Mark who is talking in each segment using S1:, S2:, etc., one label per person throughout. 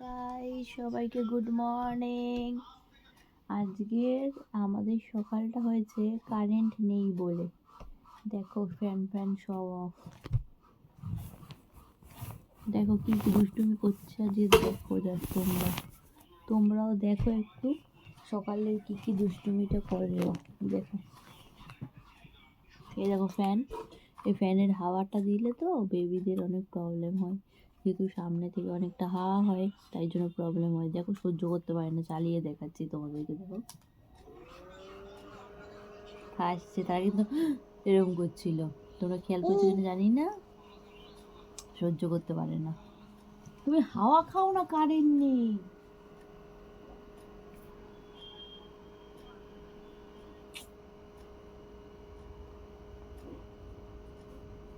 S1: Guys, সবাইকে good morning. আজকের আমাদের সকালটা হয়েছে কারেন্ট নেই বলে। দেখো ফ্যান ফ্যান সব অফ। দেখো কি দুষ্টুমি করছে আজকে। দেখো তোমরাও দেখো একটু সকালের কি দুষ্টুমিটা করলো। দেখো এই দেখো ফ্যান, এই ফ্যানের হাওয়াটা দিলে তো বেবিদের অনেক প্রবলেম হয়, যেহেতু সামনে থেকে অনেকটা হাওয়া হয় তাই জন্য প্রবলেম হয়। দেখো সহ্য করতে পারে না, চালিয়ে দেখাচ্ছি তোমাদেরকে। দেখো হাসছে, তারা কিন্তু এরকম করছিল, তোমরা খেয়াল করছো কিনা জানি না, সহ্য করতে পারে না। তুমি হাওয়া খাও না, কারেন্ট নেই।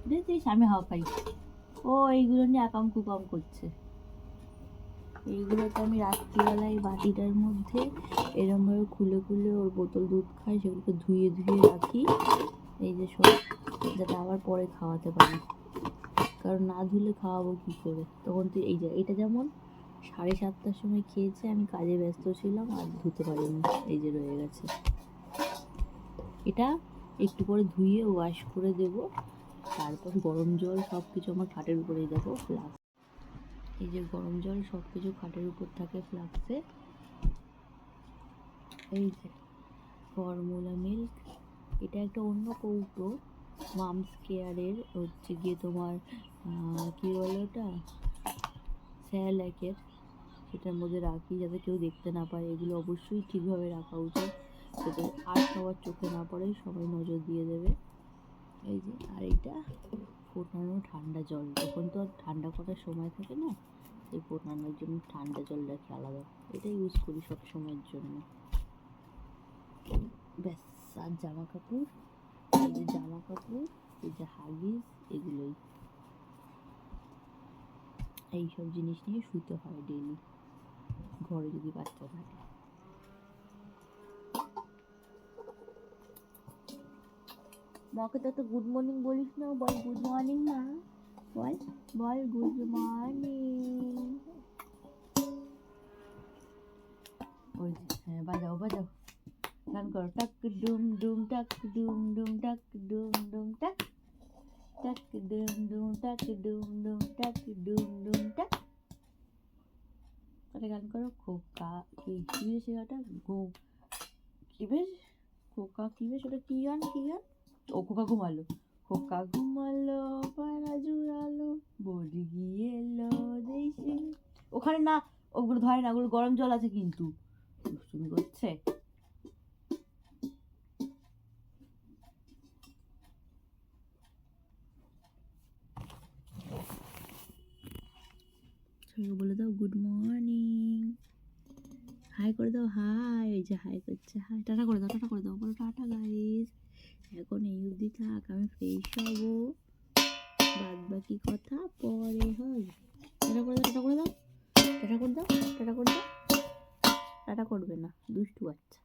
S1: দেখছিস আমি হাওয়া খাই, ও এইগুলো নিয়ে আকাম কুকাম করছে। এইগুলোকে আমি রাত্রিবেলায় বাটিটার মধ্যে এরমভাবে খুলে খুলে ওর বোতল দুধ খাই, সেগুলোকে ধুয়ে ধুয়ে রাখি, এই যে সব, যাতে আবার পরে খাওয়াতে পারি। কারণ না ধুলে খাওয়াবো কী করে তখন? তুই এই যে এটা যেমন 7:30টার সময় খেয়েছে, আমি কাজে ব্যস্ত ছিলাম আর ধুতে পারিনি, এই যে রয়ে গেছে। এটা একটু পরে ধুয়ে ওয়াশ করে দেব, তারপর গরম জল সব কিছু আমার খাটের উপরেই দেখো ফ্লাক্স, এই যে গরম জল সব কিছু খাটের উপর থাকে ফ্লাক্সে। এই যে ফর্মুলা মিল্ক, এটা একটা অন্য কৌটো, মামস কেয়ারের হচ্ছে গিয়ে তোমার কী বলে ওটা, স্যালাকের, সেটার মধ্যে রাখি যাতে কেউ দেখতে না পায়। এগুলো অবশ্যই ঠিকভাবে রাখা উচিত, যাতে আর সবার চোখে না পড়ে, সবাই নজর দিয়ে দেবে। এই যে, আর এইটা ফোটানো ঠান্ডা জল, তখন তো আর ঠান্ডা করার সময় থাকে না, এই ফোটানোর জন্য ঠান্ডা জল রাখি আলাদা, এটা ইউজ করি সব সময়ের জন্য। ব্যাস, আর জামা কাপড়, এই যে জামা কাপড়, এই যে হাগিস, এগুলোই, এইসব জিনিস নিয়ে শুতে হয় ডেইলি, ঘরে যদি বাচ্চা থাকে। মাকে তো গুড মর্নিং বলিস না, বল গুড মর্নিং মা, বল বল গুড মর্নিং। ওই হ্যাঁ, বাজাও বাজাও, গান করো, টাক ডুম ডুম টাক ডুম ডুম টাক ডুম ডুম টাক, টাক ডুম ডুম টাক ডুম ডুম টাক ডুম ডুম টাক। তাহলে গান করো, খোকা কি বেশ, ওটা গো কি বেশ, খোকা কি বেশ, ওটা কি গান ও খোকা ঘুমালো, খোকা ঘুমালো পাড়া জুড়ালো বড়ি গিয়ে এলো দেশে। ওখানে না, ওগুলো ধরে না, ওগুলো গরম জল আছে কিন্তু, দুষ্টুমি করছে। বলে দাও গুড মর্নিং, হাই করে দাও, হাই, ওই যে হাই করছে, হাই, টাটা করে দাও, টাটা করে দাও, বলো টাটা গাইস, এখন এই অবধি থাক, আমি ফ্রেশ হবো, বাদ বাকি কথা পরে হবে। টাটা করে দাও, টাটা করে দাও, টাটা করে দাও, টাটা করে দাও, টাটা করবে না, দুষ্টু বাচ্চা।